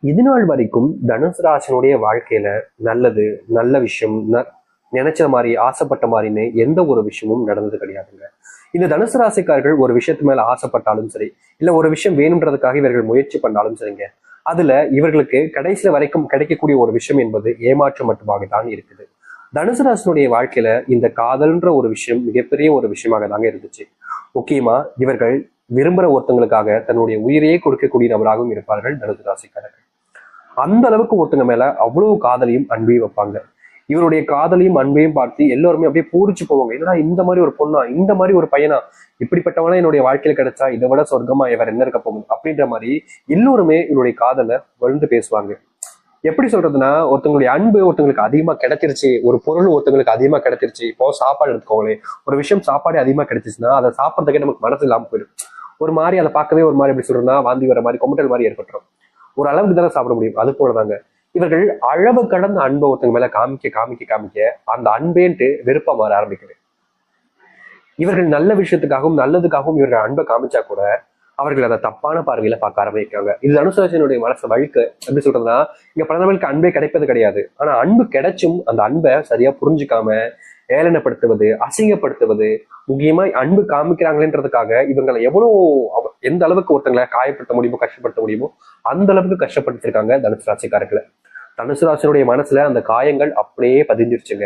இது நாள் வரைக்கும் தனுசு ராசினுடைய வாழ்க்கையில நல்லது, நல்ல விஷயம், நினைச்ச மாதிரி ஆசைப்பட்ட மாதிரின்னு எந்த ஒரு விஷயமும் நடந்தது கிடையாதுங்க. இந்த தனுசு ராசிக்காரர்கள் ஒரு விஷயத்து மேல ஆசைப்பட்டாலும் சரி, இல்ல ஒரு விஷயம் வேணுன்றதுக்காக இவர்கள் முயற்சி பண்ணாலும் சரிங்க, அதுல இவர்களுக்கு கடைசியில வரைக்கும் கிடைக்கக்கூடிய ஒரு விஷயம் என்பது ஏமாற்றம் மட்டுமாக தான் இருக்குது. தனுசு ராசினுடைய வாழ்க்கையில இந்த காதல்ன்ற ஒரு விஷயம் மிகப்பெரிய ஒரு விஷயமாக தாங்க இருந்துச்சு. முக்கியமா இவர்கள் விரும்புற ஒருத்தங்களுக்காக தன்னுடைய உயிரையே கொடுக்கக்கூடிய நபராகவும் இருப்பார்கள் தனுசு ராசிக்காரர்கள். அந்த அளவுக்கு ஒருத்தங்க மேல அவ்வளவு காதலையும் அன்பையும் வைப்பாங்க. இவருடைய காதலையும் அன்பையும் பார்த்து எல்லாருமே அப்படியே பூரிச்சு போவாங்க. ஏன்னா இந்த மாதிரி ஒரு பொண்ணா, இந்த மாதிரி ஒரு பையனா, இப்படிப்பட்டவனா என்னுடைய வாழ்க்கையில கிடைச்சா இதை விட சொர்க்கமா இவர் என்ன இருக்க போகும் அப்படின்ற மாதிரி எல்லோருமே இவருடைய காதலை வளர்ந்து பேசுவாங்க. எப்படி சொல்றதுன்னா, ஒருத்தவங்களுடைய அன்பு ஒருத்தங்களுக்கு அதிகமா கிடைச்சிருச்சு, ஒரு பொருள் ஒருத்தங்களுக்கு அதிகமா கிடைச்சிருச்சு. இப்போ சாப்பாடு எடுத்துக்கோங்களேன், ஒரு விஷயம் சாப்பாடு அதிகமா கிடைச்சிச்சுன்னா அதை சாப்பிட்றதுக்கே நமக்கு மனசு இல்லாம போயிடும். ஒரு மாதிரி அதை பார்க்கவே ஒரு மாதிரி எப்படி சொல்றதுன்னா வாந்தி வர மாதிரி கொமட்டல் மாதிரி ஏற்பட்டுரும். ஒரு அளவுக்கு தானே சாப்பிட முடியும். அது போலதாங்க இவர்கள் அளவு கடந்த அன்பை ஒருத்தங்க மேல காமிக்க காமிக்க காமிக்க அந்த அன்பேன்ட்டு வெறுப்பா மாற ஆரம்பிக்குது. இவர்கள் நல்ல விஷயத்துக்காகவும் நல்லதுக்காகவும் இவர்கள் அன்பை காமிச்சா கூட அவர்கள் அதை தப்பான பார்வையில பார்க்க ஆரம்பிக்காங்க. இது அனுசாசனுடைய மனசு வழுக்க எப்படி சொல்றதுன்னா, இங்க பல நபர்களுக்கு அன்பே கிடைப்பது கிடையாது. ஆனா அன்பு கிடைச்சும் அந்த அன்பை சரியா புரிஞ்சுக்காம ஏளனப்படுத்துவது, அசிங்கப்படுத்துவது, முக்கியமா அன்பு காமிக்கிறாங்களேன்றதுக்காக இவங்களை எவ்வளவு எந்த அளவுக்கு ஒருத்தங்களை காயப்படுத்த முடியுமோ, கஷ்டப்படுத்த முடியுமோ அந்த அளவுக்கு கஷ்டப்படுத்திருக்காங்க தனுசு ராசிக்காரர்களை. தனுசு ராசினுடைய மனசுல அந்த காயங்கள் அப்படியே பதிஞ்சிருச்சுங்க.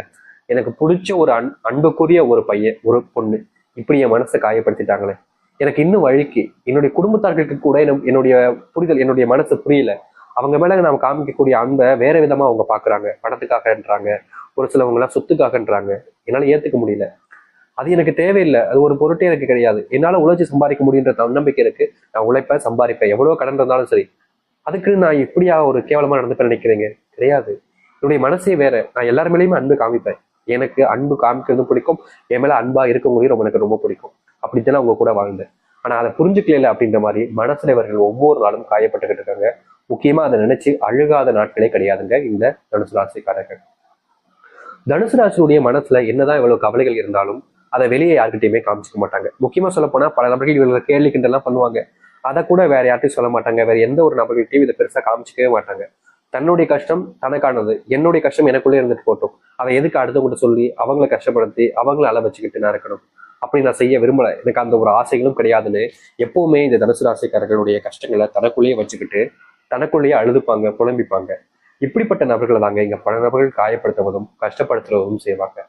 எனக்கு பிடிச்ச ஒரு அன்புக்குரிய ஒரு பையன், ஒரு பொண்ணு இப்படி என் மனசை காயப்படுத்திட்டாங்களே, எனக்கு இன்னும் வழிக்கு என்னுடைய குடும்பத்தார்களுக்கு கூட என்னுடைய புரிதல், என்னுடைய மனசு புரியல. அவங்க மேல நாம் காமிக்கக்கூடிய அன்பை வேற விதமா அவங்க பாக்குறாங்க. பணத்துக்காகன்றாங்க, ஒரு சிலவங்க எல்லாம் சொத்துக்காகன்றாங்க. என்னால ஏத்துக்க முடியல. அது எனக்கு தேவையில்லை, அது ஒரு பொருட்டே எனக்கு கிடையாது. என்னால உழைச்சி சம்பாதிக்க முடியுன்ற தன்னம்பிக்கை இருக்கு. நான் உழைப்பேன், சம்பாதிப்பேன், எவ்வளவு கடன் இருந்தாலும் சரி. அதுக்கு நான் இப்படியா ஒரு கேவலமா நடந்துப்பேன் நினைக்கிறீங்க? கிடையாது. என்னுடைய மனசே வேற. நான் எல்லார் மேலேயுமே அன்பு காமிப்பேன். எனக்கு அன்பு காமிக்கிறது பிடிக்கும். என் மேல அன்பா இருக்கவங்களையும் எனக்கு ரொம்ப பிடிக்கும். அப்படித்தானே அவங்க கூட வாழ்ந்தேன். ஆனா அதை புரிஞ்சுக்கல அப்படின்ற மாதிரி மனசுல இவர்கள் ஒவ்வொரு நாளும் காயப்பட்டுக்கிட்டு இருக்காங்க. முக்கியமா அதை நினைச்சு அழுகாத நாட்களே கிடையாதுங்க இந்த தனுசு ராசிக்காரர்கள். தனுசு ராசியுடைய மனசுல என்னதான் இவ்வளவு கவலைகள் இருந்தாலும் அதை வெளியே யாருக்கிட்டையுமே காமிச்சிக்க மாட்டாங்க. முக்கியமா சொல்ல போனா பல நபர்கள் இவங்களை கேள்வி கிண்டெல்லாம் பண்ணுவாங்க. அதை கூட வேற யார்ட்டையும் சொல்ல மாட்டாங்க. வேற எந்த ஒரு நபர்கள்ட்டையும் இதை பெருசா காமிச்சிக்கவே மாட்டாங்க. தன்னுடைய கஷ்டம் தனக்கானது, என்னுடைய கஷ்டம் எனக்குள்ளே இருந்துட்டு போட்டோம். அதை எதுக்கு அடுத்தவங்க சொல்லி அவங்கள கஷ்டப்படுத்தி அவங்கள அள வச்சுக்கிட்டு நான் இருக்கணும், அப்படி நான் செய்ய விரும்பல, எனக்கு அந்த ஒரு ஆசைகளும் கிடையாதுன்னு எப்பவுமே இந்த தனுசு ராசிக்காரர்களுடைய கஷ்டங்களை தனக்குள்ளேயே வச்சுக்கிட்டு தனக்குள்ளேயே அழுதுப்பாங்க, புலம்பிப்பாங்க. இப்படிப்பட்ட நபர்களை தாங்க இங்க பல நபர்கள் காயப்படுத்துவதும் கஷ்டப்படுத்துவதும் செய்வாங்க.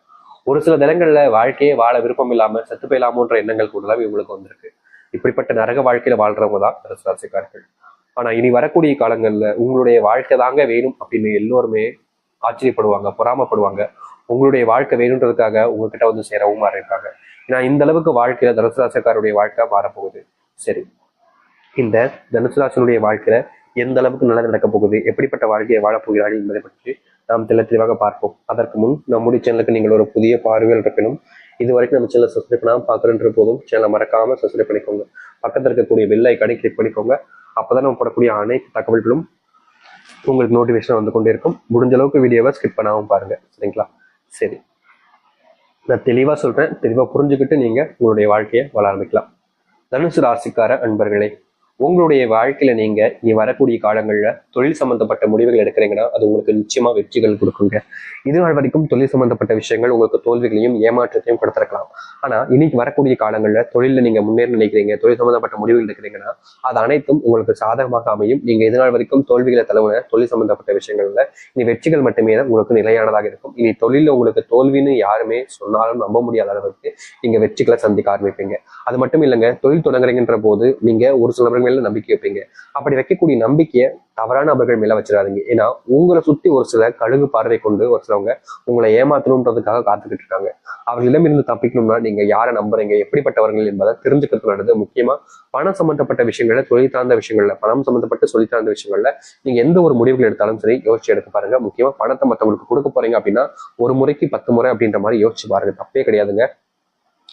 ஒரு சில தினங்கள்ல வாழ்க்கையே வாழ விருப்பம் இல்லாம செத்து போயிடலாமோன்ற எண்ணங்கள் கூட இவங்களுக்கு வந்திருக்கு. இப்படிப்பட்ட நரக வாழ்க்கையில வாழ்றவங்க தான் தனுசு ராசிக்காரர்கள். ஆனா இனி வரக்கூடிய காலங்கள்ல உங்களுடைய வாழ்க்கை தாங்க வேணும் அப்படின்னு எல்லோருமே ஆச்சரியப்படுவாங்க, பொறாமப்படுவாங்க. உங்களுடைய வாழ்க்கை வேணுன்றதுக்காக உங்ககிட்ட வந்து சேரவும் மாறியிருக்காங்க. ஏன்னா இந்த அளவுக்கு வாழ்க்கையில தனுசு ராசிக்காருடைய வாழ்க்கை மாறப்போகுது. சரி, இந்த தனுசு ராசினுடைய வாழ்க்கையில எந்த அளவுக்கு நல்லது நடக்க போகுது, எப்படிப்பட்ட வாழ்க்கையை வாழப்போகிறார்கள் என்பதை பற்றி நாம் தெளிவாக பார்ப்போம். அதற்கு முன் நம்முடைய சேனலுக்கு நீங்கள் ஒரு புதிய பார்வையில் இருப்பினும் இது வரைக்கும் நம்ம சேனலை சப்ஸ்கிரைப் பண்ணாமல் பார்க்குறன்ற போதும் சேனலை மறக்காம சப்ஸ்கிரைப் பண்ணிக்கோங்க. பக்கத்தில் இருக்கக்கூடிய பெல் ஐக்கானை கிளிக் பண்ணிக்கோங்க. அப்பதான் நம்ம போடக்கூடிய அனைத்து தகவல்களும் உங்களுக்கு நோட்டிஃபிகேஷன் வந்து கொண்டே இருக்கும். முடிஞ்ச அளவுக்கு வீடியோவை ஸ்கிப் பண்ணாமல் பாருங்க. சரிங்களா? சரி, நான் தெளிவா சொல்றேன். தெளிவா புரிஞ்சுக்கிட்டு நீங்க உங்களுடைய வாழ்க்கையை வாழ ஆரம்பிக்கலாம். தனுசு ராசிக்கார அன்பர்களே, உங்களுடைய வாழ்க்கையில நீங்க இனி வரக்கூடிய காலங்கள்ல தொழில் சம்பந்தப்பட்ட முடிவுகள் எடுக்கிறீங்கன்னா அது உங்களுக்கு நிச்சயமா வெற்றிகள் கொடுக்குங்க. இது நாள் வரைக்கும் தொழில் சம்பந்தப்பட்ட விஷயங்கள் உங்களுக்கு தோல்விகளையும் ஏமாற்றத்தையும் கொடுத்திருக்கலாம். ஆனா இன்னைக்கு வரக்கூடிய காலங்கள்ல தொழில நீங்க முன்னேற நினைக்கிறீங்க, தொழில் சம்பந்தப்பட்ட முடிவுகள் எடுக்கிறீங்கன்னா அது அனைத்தும் உங்களுக்கு சாதகமாக அமையும். நீங்க இது நாள் வரைக்கும் தோல்விகளை தழுவின தொழில் சம்பந்தப்பட்ட விஷயங்கள்ல இனி வெற்றிகள் மட்டுமே தான் உங்களுக்கு நிலையானதாக இருக்கும். இனி தொழில உங்களுக்கு தோல்வின்னு யாருமே சொன்னாலும் நம்ப முடியாத அளவுக்கு நீங்க வெற்றிகளை சந்திக்க ஆரம்பிப்பீங்க. அது மட்டும் இல்லைங்க, தொழில் தொடங்குறீங்கன்ற போது நீங்க ஒரு சில நபர்கள் மேல நம்பிக்கை வைப்பீங்க. அப்படி வைக்கக்கூடிய நம்பிக்கையை தவறான நபர்கள் மேல வச்சிடாதீங்க. ஏன்னா உங்களை சுத்தி ஒரு சில கழுகு பார்வை கொண்டு ஒரு சிலவங்க உங்களை ஏமாத்தணுன்றதுக்காக காத்துக்கிட்டு இருக்காங்க. அவர்களிடம் இருந்து தப்பிக்கணும்னா நீங்க யாரை நம்புறீங்க, எப்படிப்பட்டவர்கள் என்பதை தெரிஞ்சுக்கிறது நல்லது. முக்கியமா பணம் சம்பந்தப்பட்ட விஷயங்கள்ல, தொழில் சார்ந்த விஷயங்கள்ல, பணம் சம்பந்தப்பட்ட சொல்லி சார்ந்த விஷயங்கள்ல நீங்க எந்த ஒரு முடிவுகள் எடுத்தாலும் சரி யோசிச்சு எடுத்து பாருங்க. முக்கியமா பணத்தை மற்றவங்களுக்கு கொடுக்க போறீங்க அப்படின்னா ஒரு முறைக்கு 10 முறை அப்படின்ற மாதிரி யோசிச்சு பாருங்க. தப்பே கிடையாதுங்க.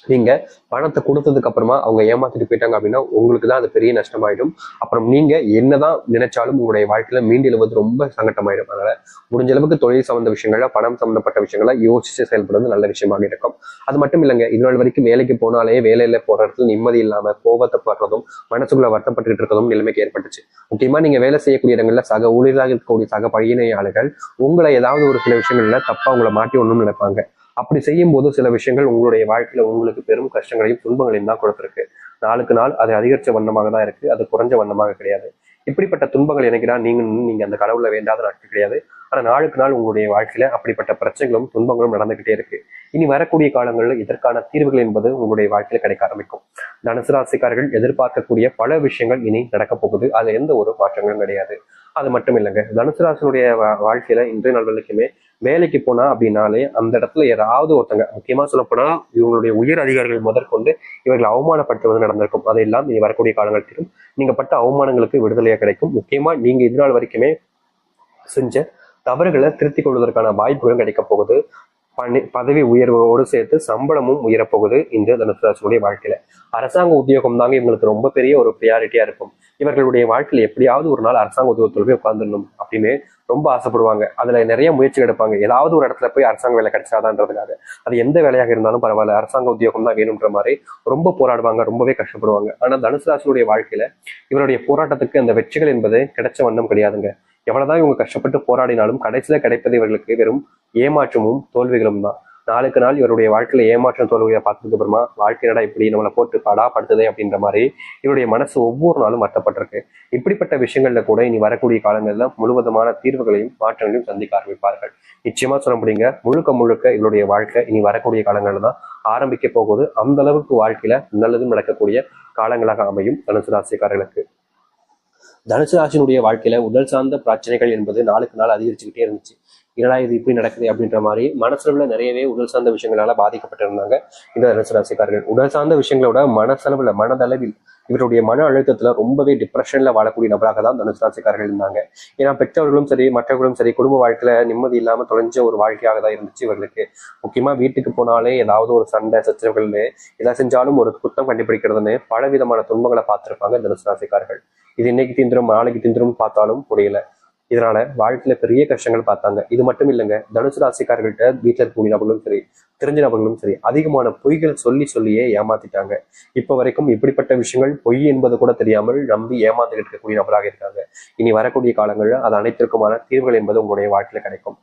நீங்க பணத்தை கொடுத்ததுக்கு அப்புறமா அவங்க ஏமாத்திட்டு போயிட்டாங்க அப்படின்னா உங்களுக்கு தான் அது பெரிய நஷ்டமாயிடும். அப்புறம் நீங்க என்னதான் நினைச்சாலும் உங்களுடைய வாழ்க்கையில மீண்டு எழுவது ரொம்ப சங்கட்டமாயிடும். அதனால முடிஞ்ச அளவுக்கு தொழில் சம்பந்த விஷயங்கள, பணம் சம்பந்தப்பட்ட விஷயங்கள யோசிச்சு செயல்படுறது நல்ல விஷயமாக இருக்கும். அது மட்டும் இல்லைங்க, இதுநாள் வரைக்கும் வேலைக்கு போனாலே வேலையில போற இடத்துல நிம்மதி இல்லாம கோபத்தை படுறதும் மனசுக்குள்ள வருத்தப்பட்டு இருக்கிறதும் நிலைமைக்கு ஏற்பட்டுச்சு. முக்கியமா நீங்க வேலை செய்யக்கூடிய இடங்கள்ல சக ஊழியராக இருக்கக்கூடிய சக பணியாளர்கள் உங்களை ஏதாவது ஒரு சில விஷயங்கள்ல தப்பா உங்களை மாட்டி ஒண்ணும் நினைப்பாங்க. அப்படி செய்யும் போது சில விஷயங்கள் உங்களுடைய வாழ்க்கையில உங்களுக்கு பெரும் கஷ்டங்களையும் துன்பங்களையும் தான் கொடுத்துருக்கு. நாளுக்கு நாள் அது அதிகரிச்ச வண்ணமாக தான் இருக்கு, அது குறைஞ்ச வண்ணமாக கிடையாது. இப்படிப்பட்ட துன்பங்கள் எனக்குன்னா நீங்க அந்த கடவுளை வேண்டாத நாட்கள் கிடையாது. ஆனா நாளுக்கு நாள் உங்களுடைய வாழ்க்கையில அப்படிப்பட்ட பிரச்சனைகளும் துன்பங்களும் நடந்துகிட்டே இருக்கு. இனி வரக்கூடிய காலங்களில் இதற்கான தீர்வுகள் என்பது உங்களுடைய வாழ்க்கையில கிடைக்க ஆரம்பிக்கும். தனுசு ராசிக்காரர்கள் எதிர்பார்க்கக்கூடிய பல விஷயங்கள் இனி நடக்க போகுது. அது எந்த ஒரு மாற்றங்களும் கிடையாது. அது மட்டும் இல்லைங்க, தனுசு ராசினுடைய வாழ்க்கையில இன்றைய நாள் வரைக்குமே வேலைக்கு போனா அப்படின்னாலே அந்த இடத்துல யாராவது ஒருத்தங்க, முக்கியமா சொல்ல போனா இவங்களுடைய உயர் அதிகாரிகள் முதற்கொண்டு இவர்கள் அவமானப்படுத்துவது நடந்திருக்கும். அதையெல்லாம் இனி வரக்கூடிய காலங்களிலும் நீங்க பட்ட அவமானங்களுக்கு விடுதலையா கிடைக்கும். முக்கியமா நீங்க இது நாள் வரைக்குமே செஞ்ச தவறுகளை திருத்திக் கொள்வதற்கான வாய்ப்புகளும் கிடைக்க போகுது. பதவி உயர்வோடு சேர்த்து சம்பளமும் உயரப்போகுது இந்த தனுசு ராசியுடைய வாழ்க்கையில. அரசாங்க உத்தியோகம் தாங்க இவங்களுக்கு ரொம்ப பெரிய ஒரு ப்ரியாரிட்டியா இருக்கும். இவர்களுடைய வாழ்க்கையில எப்படியாவது ஒரு நாள் அரசாங்க உத்தியோகத்தில் போய் உட்காந்துடணும் அப்படின்னு ரொம்ப ஆசைப்படுவாங்க. அதுல நிறைய முயற்சி எடுப்பாங்க. ஏதாவது ஒரு இடத்துல போய் அரசாங்க வேலை கிடைச்சாதான்றதுக்காக. அது எந்த வேலையாக இருந்தாலும் பரவாயில்ல, அரசாங்க உத்தியோகம் தான் வேணும்ன்ற மாதிரி ரொம்ப போராடுவாங்க, ரொம்பவே கஷ்டப்படுவாங்க. ஆனா தனுசு ராசியுடைய வாழ்க்கையில இவருடைய போராட்டத்துக்கு அந்த வெற்றிகள் என்பது கிடைச்ச வண்ணம் கிடையாதுங்க. எவ்வளவுதான் இவங்க கஷ்டப்பட்டு போராடினாலும் கடைசியில கிடைப்பது இவர்களுக்கு வெறும் ஏமாற்றமும் தோல்விகளும் தான். நாளுக்கு நாள் இவருடைய வாழ்க்கையில ஏமாற்றம் தோல்வியை பார்த்ததுக்கு அப்புறமா வாழ்க்கையினடா இப்படி நம்மளை போட்டு படுத்துதே அப்படின்ற மாதிரி இவருடைய மனசு ஒவ்வொரு நாளும் வருத்தப்பட்டிருக்கு. இப்படிப்பட்ட விஷயங்கள்ல கூட இனி வரக்கூடிய காலங்கள்ல முழுவதுமான தீர்வுகளையும் மாற்றங்களையும் சந்திக்க ஆரம்பிப்பார்கள். நிச்சயமா சொல்ல முடியுங்க, முழுக்க முழுக்க இவருடைய வாழ்க்கை இனி வரக்கூடிய காலங்கள்ல தான் ஆரம்பிக்க போகுது. அந்த அளவுக்கு வாழ்க்கையில நல்லதும் நடக்கக்கூடிய காலங்களாக அமையும் தனுசு ராசிக்காரர்களுக்கு. தனுசு ராசினுடைய வாழ்க்கையில உடல் சார்ந்த பிரச்சனைகள் என்பது நாளுக்கு நாள் அதிகரிச்சுக்கிட்டே இருந்துச்சு. என்னடா இது இப்படி நடக்குது அப்படின்ற மாதிரி மனசளவுல நிறையவே உடல் சார்ந்த விஷயங்களால பாதிக்கப்பட்டிருந்தாங்க இந்த தனுசு ராசிக்காரர்கள். உடல் சார்ந்த விஷயங்களோட மனசளவுல மனதளவில் இவருடைய மன அழுத்தத்துல ரொம்பவே டிப்ரெஷன்ல வாழக்கூடிய நபராக தான் தனுசு ராசிக்காரர்கள் இருந்தாங்க. ஏன்னா பெற்றவர்களும் சரி மற்றவர்களும் சரி குடும்ப வாழ்க்கையில நிம்மதி இல்லாம தொலைஞ்ச ஒரு வாழ்க்கையாக தான் இருந்துச்சு இவர்களுக்கு. முக்கியமா வீட்டுக்கு போனாலே ஏதாவது ஒரு சண்டை சச்சரவுகள், எதை செஞ்சாலும் ஒரு குத்தம் கண்டுபிடிக்கிறதுன்னு பல விதமான துன்பங்களை பார்த்திருப்பாங்க தனுசு ராசிக்காரர்கள். இது இன்னைக்கு தீந்துரும் நாளைக்கு தீந்துரும் பார்த்தாலும் முடியல. இதனால வாழ்க்கையில பெரிய கஷ்டங்கள் பார்த்தாங்க. இது மட்டும் இல்லைங்க, தனுசு ராசிக்காரர்கள்ட்ட வீட்டில் இருக்கக்கூடிய நபர்களும் சரி தெரிஞ்ச நபர்களும் சரி அதிகமான பொய்கள் சொல்லியே ஏமாத்திட்டாங்க. இப்ப வரைக்கும் இப்படிப்பட்ட விஷயங்கள் பொய் என்பது கூட தெரியாமல் நம்பி ஏமாந்துகிட்டு இருக்கக்கூடிய நபராக இருக்காங்க. இனி வரக்கூடிய காலங்களில் அது அனைத்திற்குமான தீர்வுகள் என்பது உங்களுடைய வாழ்க்கையில கிடைக்கும்.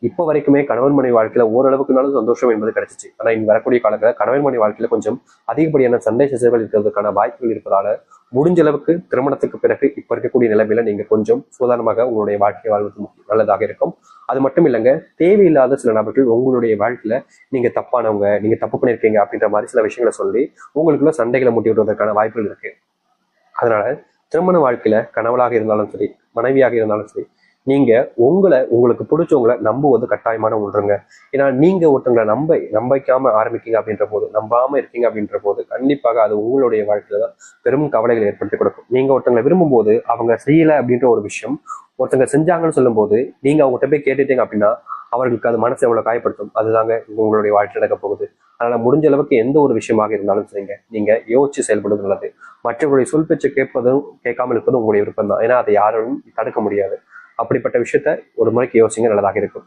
இப்போ வரைக்குமே கணவன் மனைவி வாழ்க்கையில ஓரளவுக்குனாலும் சந்தோஷம் என்பது கிடைச்சிச்சு. ஆனா இனி வரக்கூடிய காலங்களில் கணவன் மனைவி வாழ்க்கையில கொஞ்சம் அதிகப்படியான சண்டை சச்சரவுகள் இருக்கிறதுக்கான வாய்ப்புகள் இருப்பதால முடிஞ்ச அளவுக்கு திருமணத்துக்கு பிறகு இப்ப இருக்கக்கூடிய நிலைமையில நீங்க கொஞ்சம் சுதாரணமாக உங்களுடைய வாழ்க்கையை வாழ்வது நல்லதாக இருக்கும். அது மட்டும் இல்லைங்க, தேவையில்லாத சில நபர்கள் உங்களுடைய வாழ்க்கையில நீங்க தப்பானவங்க, நீங்க தப்பு பண்ணிருக்கீங்க அப்படின்ற மாதிரி சில விஷயங்களை சொல்லி உங்களுக்குள்ள சண்டைகளை மூட்டி விடுவதற்கான வாய்ப்புகள் இருக்கு. அதனால திருமண வாழ்க்கையில கணவனாக இருந்தாலும் சரி மனைவியாக இருந்தாலும் சரி நீங்க உங்களுக்கு பிடிச்சவங்களை நம்புவது கட்டாயமான ஒன்றுங்க. ஏன்னா நீங்க ஒருத்தங்களை நம்பிக்காம ஆரம்பிக்கீங்க அப்படின்ற போது, நம்பாம இருக்கீங்க அப்படின்ற போது கண்டிப்பாக அது உங்களுடைய வாழ்க்கையில தான் பெரும் கவலைகளை ஏற்படுத்தி கொடுக்கும். நீங்க ஒருத்தங்களை விரும்பும் போது அவங்க செய்யல அப்படின்ற ஒரு விஷயம் ஒருத்தங்க செஞ்சாங்கன்னு சொல்லும் போது நீங்க அவங்ககிட்ட போய் கேட்டுட்டீங்க அப்படின்னா அவர்களுக்கு அது மனசை எவ்வளவு காயப்படுத்தும். அதுதாங்க உங்களுடைய வாழ்க்கை நடக்க போகுது. அதனால முடிஞ்ச அளவுக்கு எந்த ஒரு விஷயமாக இருந்தாலும் சரிங்க, நீங்க யோசிச்சு செயல்படுவது நல்லது. மற்றவர்களுடைய சொல் பேச்சு கேட்பதும் கேட்காமல் இருப்பதும் உங்களுடைய விருப்பம் தான். ஏன்னா அதை யாரும் தடுக்க முடியாது. அப்படிப்பட்ட விஷயத்த ஒரு முறைக்கு யோசிங்க, நல்லதாக இருக்கும்.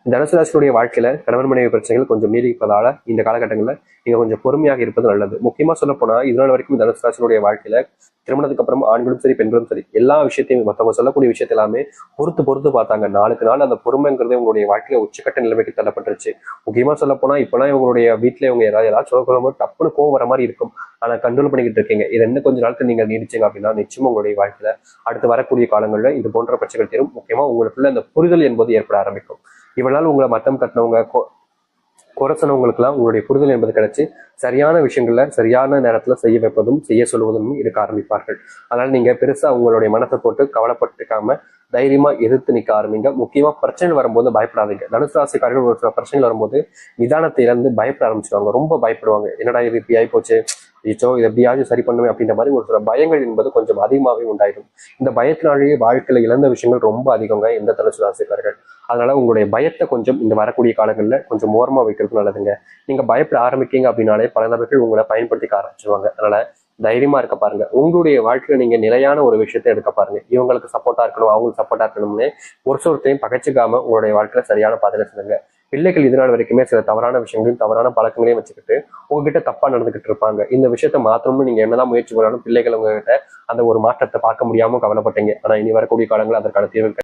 தனுசு ராசியுடைய வாழ்க்கையில கணவன் மனைவி பிரச்சனைகள் கொஞ்சம் நீடிப்பதால இந்த காலகட்டங்களில் நீங்க கொஞ்சம் பொறுமையாக இருப்பது நல்லது. முக்கியமா சொல்ல போனா இதனால் வரைக்கும் தனுசு ராசியுடைய வாழ்க்கையில திருமணத்துக்கு அப்புறம் ஆண்களும் சரி பெண்களும் சரி எல்லா விஷயத்தையும் மற்றவங்க சொல்லக்கூடிய விஷயத்த எல்லாமே பொறுத்து பார்த்தாங்க. நாளுக்கு நாள் அந்த பொறுமைங்கிறது உங்களுடைய வாழ்க்கையில உச்சக்கட்ட நிலைமைக்கு தள்ளப்பட்டுருச்சு. முக்கியமா சொல்ல போனா இப்பெல்லாம் இவங்களுடைய வீட்டுல இவங்க ஏதாவது சொல்ல டப்புனு கோவம் வர மாதிரி இருக்கும். ஆனா கண்ட்ரோல் பண்ணிக்கிட்டு இருக்கீங்க. இது என்ன கொஞ்ச நாளுக்கு நீங்க நீடிச்சீங்க அப்படின்னா நிச்சயமா உங்களுடைய வாழ்க்கையில அடுத்து வரக்கூடிய காலங்களில் இது போன்ற பிரச்சனைகள் தீரும். முக்கியமா உங்களுக்குள்ள அந்த புரிதல் என்பது ஏற்பட ஆரம்பிக்கும். இவனால் உங்களை மட்டம் தட்டினவங்க குறைசனவங்களுக்குலாம் உங்களுடைய புரிதல் என்பது கிடைச்சி சரியான விஷயங்கள்ல சரியான நேரத்துல செய்ய வைப்பதும் செய்ய சொல்வதும் இருக்க ஆரம்பிப்பார்கள். அதனால நீங்க பெருசா உங்களுடைய மனத்தை போட்டு கவலைப்பட்டுக்காம தைரியமா எதிர்த்து நிக்க ஆரம்பிங்க. முக்கியமா பிரச்சனை வரும்போது பயப்படாதீங்க. தனுசு ராசிக்காரர்கள் ஒரு சில பிரச்சனைகள் வரும்போது நிதானத்தை இழந்து பயப்பட ஆரம்பிச்சிருவாங்க. ரொம்ப பயப்படுவாங்க. என்னடா இது இப்படி ஆயிப்போச்சு, ஐயோ இது எப்படியாவது சரி பண்ணுவேன் அப்படின்ற மாதிரி ஒரு சில பயங்கள் என்பது கொஞ்சம் அதிகமாகவே உண்டாயிடும். இந்த பயத்தினாலேயே வாழ்க்கையில இழந்த விஷயங்கள் ரொம்ப அதிகங்க இந்த தனுசு ராசிக்காரர்கள். அதனால உங்களுடைய பயத்தை கொஞ்சம் இந்த வரக்கூடிய காலங்களில் கொஞ்சம் ஓரமா வைக்கிறது நல்லதுங்க. நீங்க பயப்பட ஆரம்பிக்கீங்க அப்படின்னாலே பல நபர்கள் உங்களை பயன்படுத்திக்க ஆரம்பிச்சிருவாங்க. அதனால தைரியமா இருக்க பாருங்க. உங்களுடைய வாழ்க்கையில நீங்க நிலையான ஒரு விஷயத்தை எடுக்க பாருங்க. இவங்களுக்கு சப்போர்ட்டா இருக்கணும், அவங்களுக்கு சப்போர்ட்டா இருக்கணும்னு ஒரு ஒருத்தையும் பகைச்சிக்காம உங்களுடைய வாழ்க்கையில சரியான பாதையில சொல்லுங்க. பிள்ளைகள் இது நாள் வரைக்குமே சில தவறான விஷயங்களையும் தவறான பழக்கங்களையும் வச்சுக்கிட்டு உங்ககிட்ட தப்பா நடந்துகிட்டு இருப்பாங்க. இந்த விஷயத்த மாற்றணும்னு நீங்க என்னதான் முயற்சி பண்ணாலும் பிள்ளைகள் உங்ககிட்ட அந்த ஒரு மாற்றத்தை பார்க்க முடியாம கவலைப்பட்டீங்க. ஆனா இனி வரக்கூடிய காலங்கள் அதற்கான தீர்வு